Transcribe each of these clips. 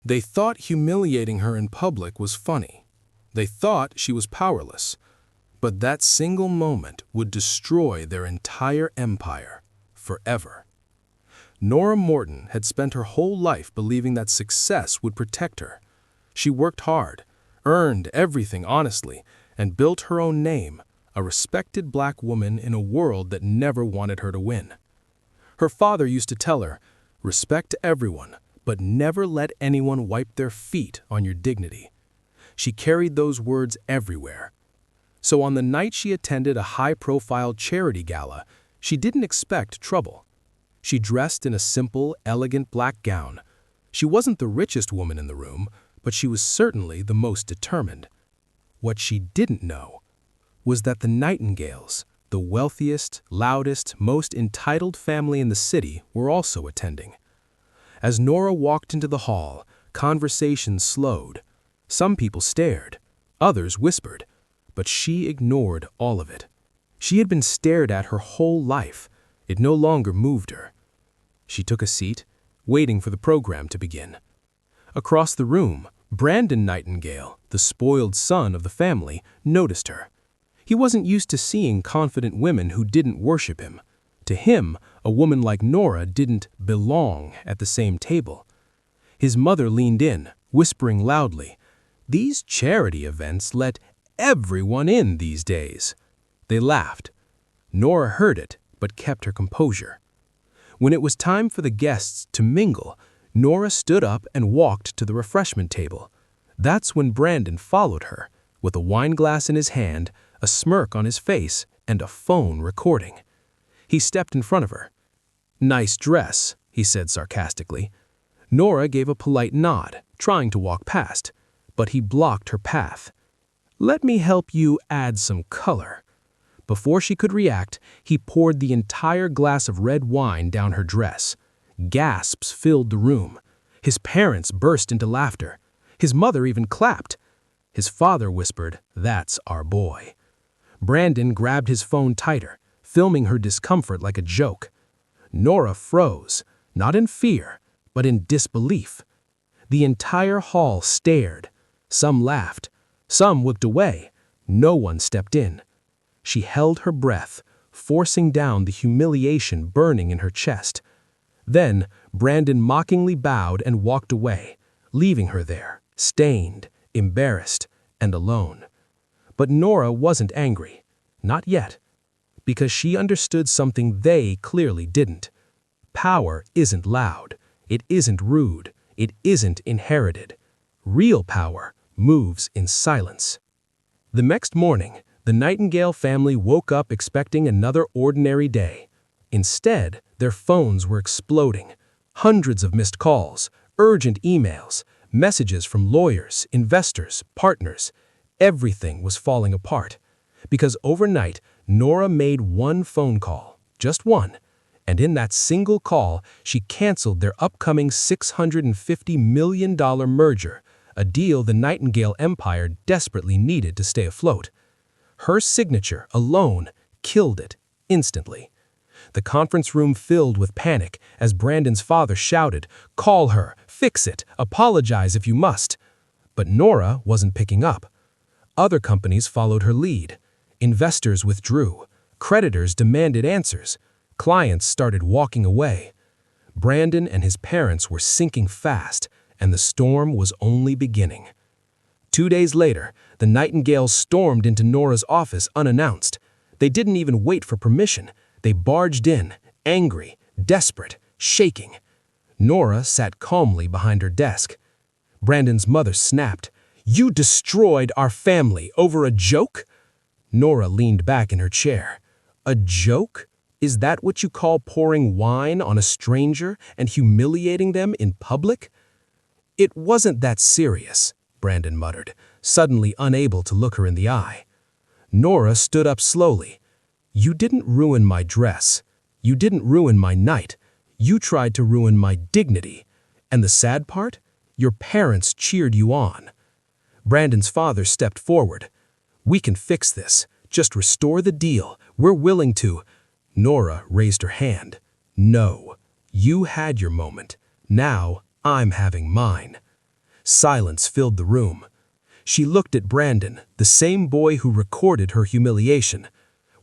They thought humiliating her in public was funny. They thought she was powerless. But that single moment would destroy their entire empire forever. Nora Morton had spent her whole life believing that success would protect her. She worked hard, earned everything honestly, and built her own name, a respected black woman in a world that never wanted her to win. Her father used to tell her, "Respect everyone, but never let anyone wipe their feet on your dignity." She carried those words everywhere. So on the night she attended a high-profile charity gala, she didn't expect trouble. She dressed in a simple, elegant black gown. She wasn't the richest woman in the room, but she was certainly the most determined. What she didn't know was that the Nightingales, the wealthiest, loudest, most entitled family in the city, were also attending. As Nora walked into the hall, conversation slowed. Some people stared, others whispered, but she ignored all of it. She had been stared at her whole life. It no longer moved her. She took a seat, waiting for the program to begin. Across the room, Brandon Nightingale, the spoiled son of the family, noticed her. He wasn't used to seeing confident women who didn't worship him. To him, a woman like Nora didn't belong at the same table. His mother leaned in, whispering loudly, "These charity events let everyone in these days." They laughed. Nora heard it, but kept her composure. When it was time for the guests to mingle, Nora stood up and walked to the refreshment table. That's when Brandon followed her, with a wineglass in his hand, a smirk on his face, and a phone recording. He stepped in front of her. "Nice dress," he said sarcastically. Nora gave a polite nod, trying to walk past, but he blocked her path. "Let me help you add some color." Before she could react, he poured the entire glass of red wine down her dress. Gasps filled the room. His parents burst into laughter. His mother even clapped. His father whispered, "That's our boy." Brandon grabbed his phone tighter, filming her discomfort like a joke. Nora froze, not in fear, but in disbelief. The entire hall stared. Some laughed. Some looked away. No one stepped in. She held her breath, forcing down the humiliation burning in her chest. Then, Brandon mockingly bowed and walked away, leaving her there, stained, embarrassed, and alone. But Nora wasn't angry. Not yet. Because she understood something they clearly didn't. Power isn't loud. It isn't rude. It isn't inherited. Real power moves in silence. The next morning, the Nightingale family woke up expecting another ordinary day. Instead, their phones were exploding. Hundreds of missed calls, urgent emails, messages from lawyers, investors, partners. Everything was falling apart. Because overnight, Nora made one phone call, just one. And in that single call, she canceled their upcoming $650 million merger, a deal the Nightingale empire desperately needed to stay afloat. Her signature alone killed it instantly. The conference room filled with panic as Brandon's father shouted, "Call her, fix it, apologize if you must." But Nora wasn't picking up. Other companies followed her lead. Investors withdrew. Creditors demanded answers. Clients started walking away. Brandon and his parents were sinking fast, and the storm was only beginning. 2 days later, the Nightingales stormed into Nora's office unannounced. They didn't even wait for permission. They barged in, angry, desperate, shaking. Nora sat calmly behind her desk. Brandon's mother snapped, "You destroyed our family over a joke?" Nora leaned back in her chair. "A joke? Is that what you call pouring wine on a stranger and humiliating them in public?" "It wasn't that serious," Brandon muttered, suddenly unable to look her in the eye. Nora stood up slowly. "You didn't ruin my dress. You didn't ruin my night. You tried to ruin my dignity. And the sad part? Your parents cheered you on." Brandon's father stepped forward. "We can fix this. Just restore the deal. We're willing to." Nora raised her hand. "No. You had your moment. Now I'm having mine." Silence filled the room. She looked at Brandon, the same boy who recorded her humiliation.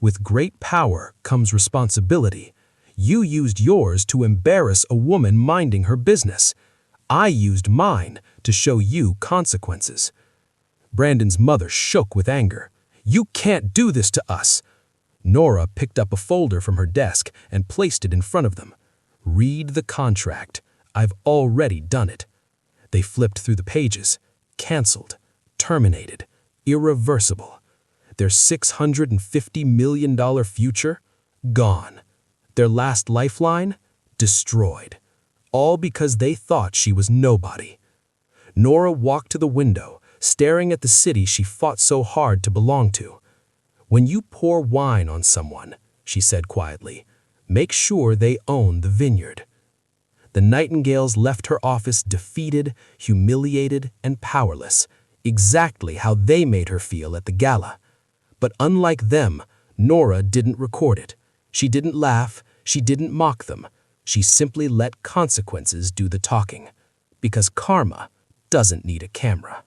With great power comes responsibility. You used yours to embarrass a woman minding her business. I used mine to show you consequences. Brandon's mother shook with anger. You can't do this to us. Nora picked up a folder from her desk and placed it in front of them. Read the contract. I've already done it. They flipped through the pages. Cancelled. Terminated. Irreversible. Their $650 million future? Gone. Their last lifeline? Destroyed. All because they thought she was nobody. Nora walked to the window, staring at the city she fought so hard to belong to. When you pour wine on someone, she said quietly, make sure they own the vineyard. The Nightingales left her office defeated, humiliated, and powerless, exactly how they made her feel at the gala. But unlike them, Nora didn't record it. She didn't laugh, she didn't mock them. She simply let consequences do the talking. Because karma doesn't need a camera.